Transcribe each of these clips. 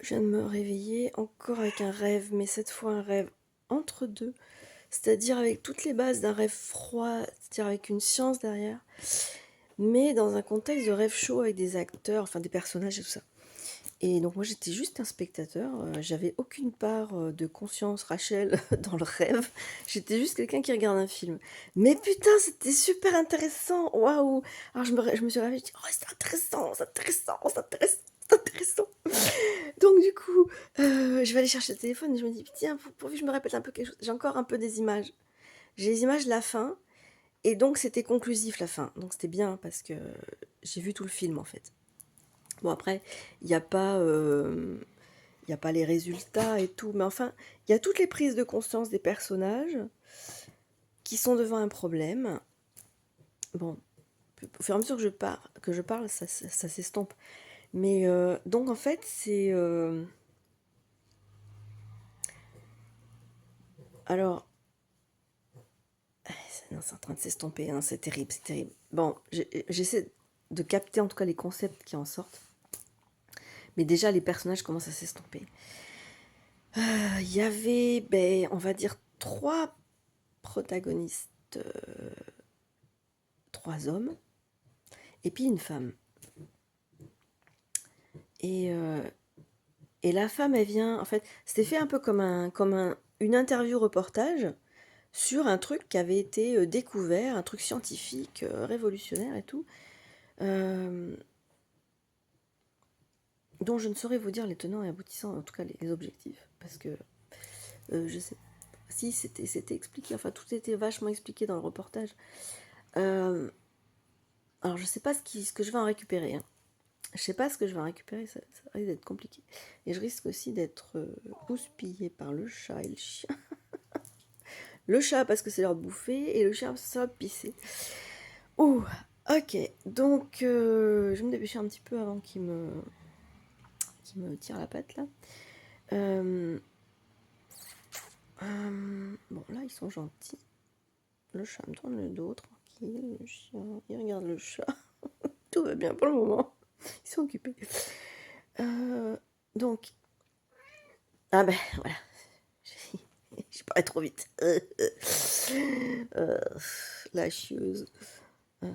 Je viens de me réveiller encore avec un rêve, mais cette fois un rêve entre deux, c'est-à-dire avec toutes les bases d'un rêve froid, c'est-à-dire avec une science derrière, mais dans un contexte de rêve chaud avec des acteurs, enfin des personnages et tout ça. Et donc moi j'étais juste un spectateur, j'avais aucune part de conscience, Rachel, dans le rêve. J'étais juste quelqu'un qui regarde un film. Mais putain, c'était super intéressant, waouh! Alors je me suis réveillée, je dis, oh c'est intéressant, c'est intéressant, c'est intéressant, c'est intéressant. Donc du coup, je vais aller chercher le téléphone et je me dis, tiens, pourvu que je me répète un peu quelque chose. J'ai encore un peu des images. J'ai les images de la fin, et donc c'était conclusif la fin. Donc c'était bien parce que j'ai vu tout le film en fait. Bon après, il n'y a pas... il n'y a pas les résultats et tout, mais enfin, il y a toutes les prises de conscience des personnages qui sont devant un problème. Bon, au fur et à mesure que je parle ça s'estompe. Mais donc en fait, c'est... alors, non, c'est en train de s'estomper, hein, c'est terrible, c'est terrible. Bon, j'essaie de capter en tout cas les concepts qui en sortent. Mais déjà, les personnages commencent à s'estomper. Il y avait, ben, on va dire, trois protagonistes, trois hommes, et puis une femme. Et, euh, et la femme, elle vient, en fait, c'était fait un peu une interview reportage sur un truc qui avait été découvert, un truc scientifique, révolutionnaire et tout, euh, dont je ne saurais vous dire les tenants et aboutissants, en tout cas les objectifs, parce que je sais si c'était expliqué, enfin tout était vachement expliqué dans le reportage. Euh, alors je sais pas ce que je vais en récupérer, hein. Je sais pas ce que je vais en récupérer, ça risque d'être compliqué. Et je risque aussi d'être houspillée par le chat et le chien. Le chat parce que c'est l'heure de bouffer et le chien parce que c'est l'heure de pisser. Ouh, ok. Donc je vais me dépêcher un petit peu avant qu'il me tire la patte là. Euh, bon là ils sont gentils. Le chat me tourne le dos tranquille. Le chien il regarde le chat. Tout va bien pour le moment. Ils sont occupés. Euh, donc ah ben voilà. J'ai parlé trop vite. Euh, la chieuse. Euh,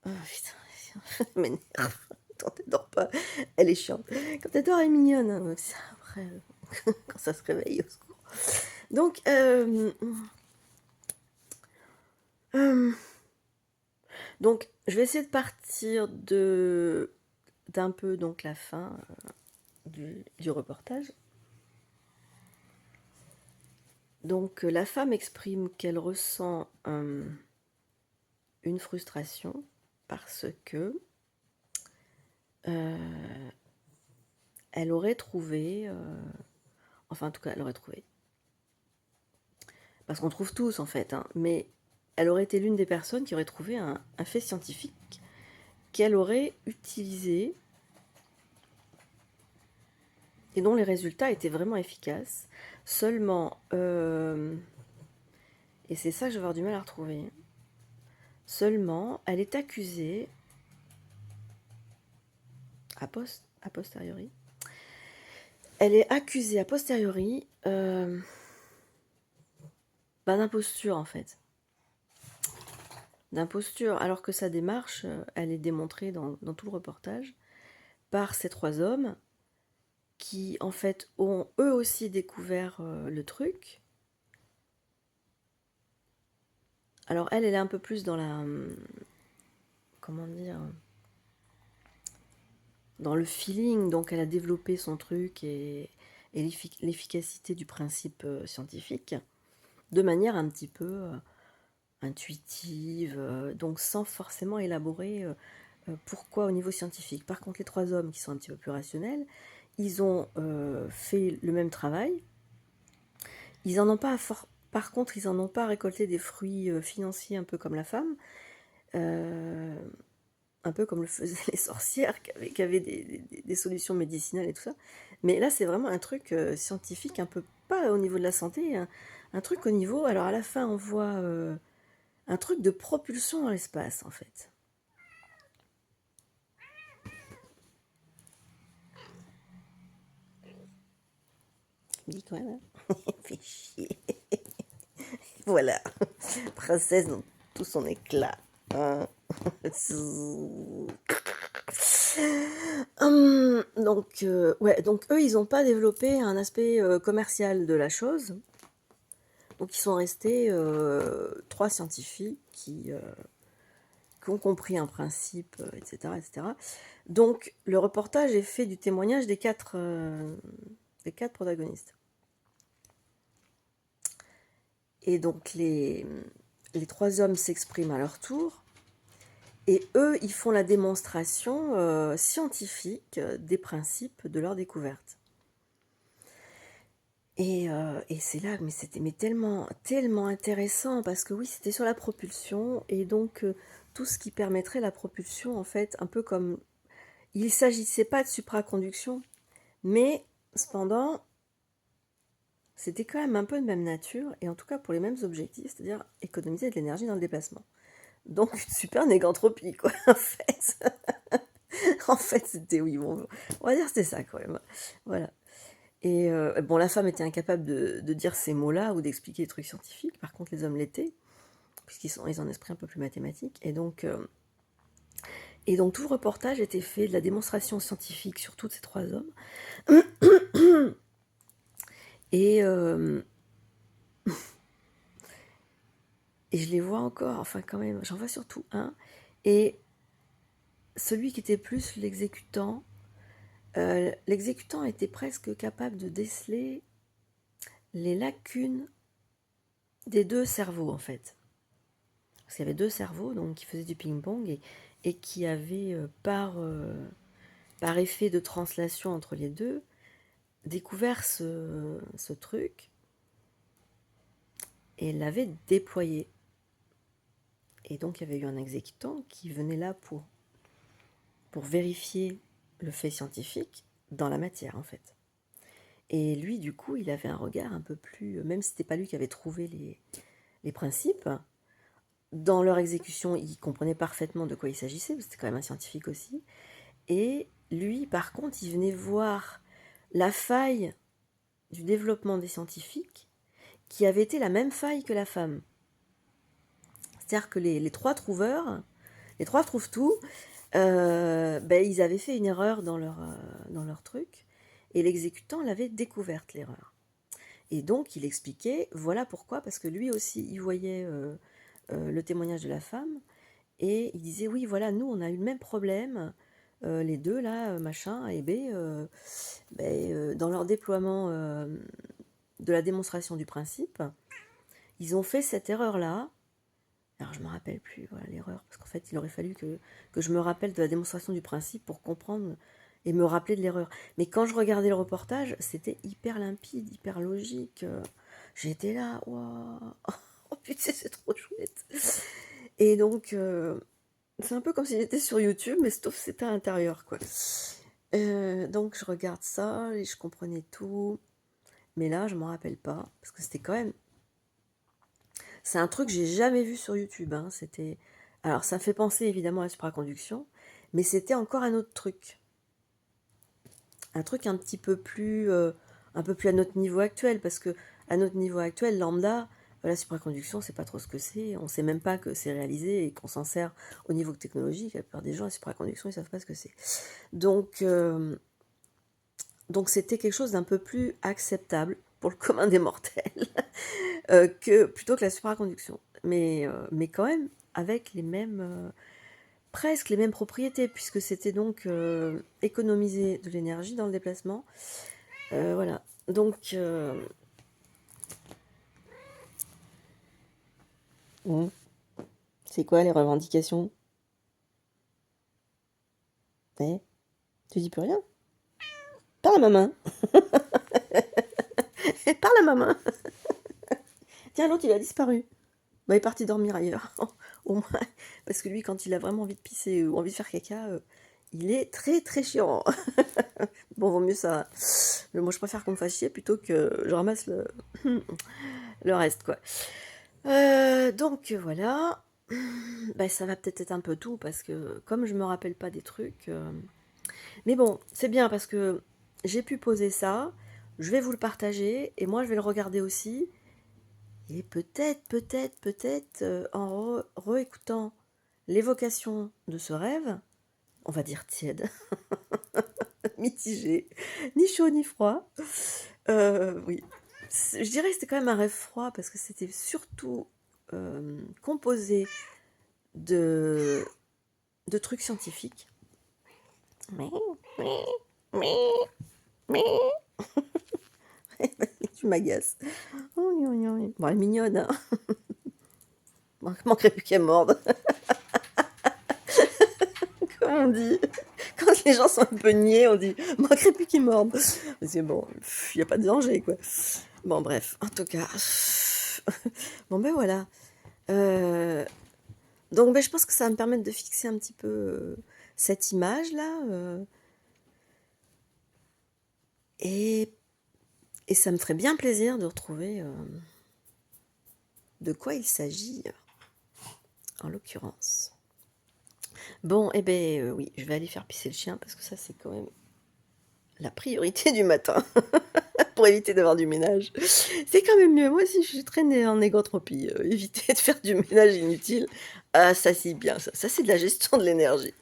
oh putain, ça m'énerve. Quand elle dort pas, elle est chiante. Quand elle dort, elle est mignonne, hein, mais après, quand ça se réveille, au secours. Donc, euh, donc, je vais essayer de partir d'un peu donc la fin du reportage. Donc, la femme exprime qu'elle ressent une frustration parce que euh, elle aurait trouvé, enfin en tout cas elle aurait trouvé, parce qu'on trouve tous en fait, hein, mais elle aurait été l'une des personnes qui aurait trouvé un fait scientifique qu'elle aurait utilisé et dont les résultats étaient vraiment efficaces. Seulement, et c'est ça que je vais avoir du mal à retrouver, seulement elle est accusée a posteriori. Elle est accusée a posteriori d'imposture en fait. D'imposture, alors que sa démarche, elle est démontrée dans tout le reportage par ces trois hommes qui, en fait, ont eux aussi découvert le truc. Alors elle est un peu plus dans la... comment dire, dans le feeling, donc elle a développé son truc et l'efficacité du principe scientifique de manière un petit peu intuitive, donc sans forcément élaborer pourquoi au niveau scientifique. Par contre, les trois hommes qui sont un petit peu plus rationnels, ils ont fait le même travail. Ils en ont pas Par contre, ils en ont pas récolté des fruits financiers un peu comme la femme, euh, un peu comme le faisaient les sorcières qui avaient des solutions médicinales et tout ça. Mais là, c'est vraiment un truc scientifique, un peu pas au niveau de la santé, un truc au niveau. Alors à la fin, on voit un truc de propulsion dans l'espace en fait. Dis quoi là? Fais chier. Voilà. Princesse dans tout son éclat. Hein. Ouais, donc eux, ils n'ont pas développé un aspect commercial de la chose. Donc ils sont restés 3 scientifiques qui ont compris un principe, etc., etc. Donc le reportage est fait du témoignage des 4 protagonistes. Et donc les 3 hommes s'expriment à leur tour. Et eux, ils font la démonstration scientifique des principes de leur découverte. Et c'est là, mais c'était tellement, tellement intéressant, parce que oui, c'était sur la propulsion, et donc tout ce qui permettrait la propulsion, en fait, un peu comme... Il ne s'agissait pas de supraconduction, mais cependant, c'était quand même un peu de même nature, et en tout cas pour les mêmes objectifs, c'est-à-dire économiser de l'énergie dans le déplacement. Donc une super négantropie, quoi, en fait. En fait, c'était, oui, bon, on va dire que c'était ça quand même. Voilà. Et bon, la femme était incapable de dire ces mots-là ou d'expliquer les trucs scientifiques. Par contre, les hommes l'étaient, puisqu'ils ont un esprit un peu plus mathématique. Et donc tout le reportage était fait de la démonstration scientifique sur tous ces 3 hommes. Et je les vois encore, enfin quand même, j'en vois surtout un. Et celui qui était plus l'exécutant était presque capable de déceler les lacunes des 2 cerveaux, en fait. Parce qu'il y avait 2 cerveaux donc, qui faisaient du ping-pong et qui avaient, par effet de translation entre les 2, découvert ce truc et l'avaient déployé. Et donc, il y avait eu un exécutant qui venait là pour vérifier le fait scientifique dans la matière, en fait. Et lui, du coup, il avait un regard un peu plus... Même si c'était pas lui qui avait trouvé les principes, dans leur exécution, il comprenait parfaitement de quoi il s'agissait, parce que c'était quand même un scientifique aussi. Et lui, par contre, il venait voir la faille du développement des scientifiques qui avait été la même faille que la femme. C'est-à-dire que les 3 trouveurs, les 3 trouve-tout, ils avaient fait une erreur dans leur truc, et l'exécutant l'avait découverte, l'erreur. Et donc, il expliquait, voilà pourquoi, parce que lui aussi, il voyait le témoignage de la femme, et il disait, oui, voilà, nous, on a eu le même problème, les 2, là, machin, A et B, dans leur déploiement de la démonstration du principe, ils ont fait cette erreur-là. Alors, je ne me rappelle plus, voilà, l'erreur, parce qu'en fait, il aurait fallu que je me rappelle de la démonstration du principe pour comprendre et me rappeler de l'erreur. Mais quand je regardais le reportage, c'était hyper limpide, hyper logique. J'étais là, waouh, oh putain, c'est trop chouette. Et donc, c'est un peu comme si j'étais sur YouTube, mais sauf que c'était à l'intérieur, quoi. Donc, je regarde ça et je comprenais tout. Mais là, je m'en rappelle pas, parce que c'était quand même... C'est un truc que j'ai jamais vu sur YouTube, hein. C'était... Alors, ça fait penser évidemment à la supraconduction, mais c'était encore un autre truc. Un truc un peu plus à notre niveau actuel, parce que à notre niveau actuel, lambda, la supraconduction, c'est pas trop ce que c'est. On sait même pas que c'est réalisé et qu'on s'en sert au niveau technologique. La plupart des gens, la supraconduction, ils savent pas ce que c'est. Donc c'était quelque chose d'un peu plus acceptable pour le commun des mortels plutôt que la supraconduction. Mais quand même avec les mêmes, presque les mêmes propriétés, puisque c'était donc économiser de l'énergie dans le déplacement. Voilà. Donc, c'est quoi les revendications? Tu dis plus rien? Parle à maman. Parle à maman. Tiens, l'autre, il a disparu. Il est parti dormir ailleurs. Au moins, parce que lui, quand il a vraiment envie de pisser ou envie de faire caca, il est très très chiant. Bon, vaut mieux ça. Moi, je préfère qu'on me fasse chier plutôt que je ramasse le reste, quoi. Donc, voilà. Ça va peut-être être un peu tout, parce que comme je me rappelle pas des trucs... Mais bon, c'est bien, parce que j'ai pu poser ça. je vais vous le partager et moi je vais le regarder aussi. Et peut-être, en réécoutant l'évocation de ce rêve, on va dire tiède, mitigé, ni chaud ni froid. Oui, je dirais que c'était quand même un rêve froid parce que c'était surtout composé de, de trucs scientifiques. Tu m'agaces. Bon, elle est mignonne, hein. Manquerait plus qu'elle morde. Comme on dit. Quand les gens sont un peu niais, on dit manquerait plus qu'ils mordent. C'est bon, il n'y a pas de danger, quoi. Bon, bref, en tout cas. Bon, ben voilà. Donc, ben, je pense que ça va me permettre de fixer un petit peu cette image-là. Et ça me ferait bien plaisir de retrouver de quoi il s'agit, en l'occurrence. Bon, eh ben oui, je vais aller faire pisser le chien parce que ça, c'est quand même la priorité du matin pour éviter d'avoir du ménage. C'est quand même mieux. Moi aussi, je suis traînée en égotropie. Éviter de faire du ménage inutile. Ah, ça, c'est bien. Ça c'est de la gestion de l'énergie.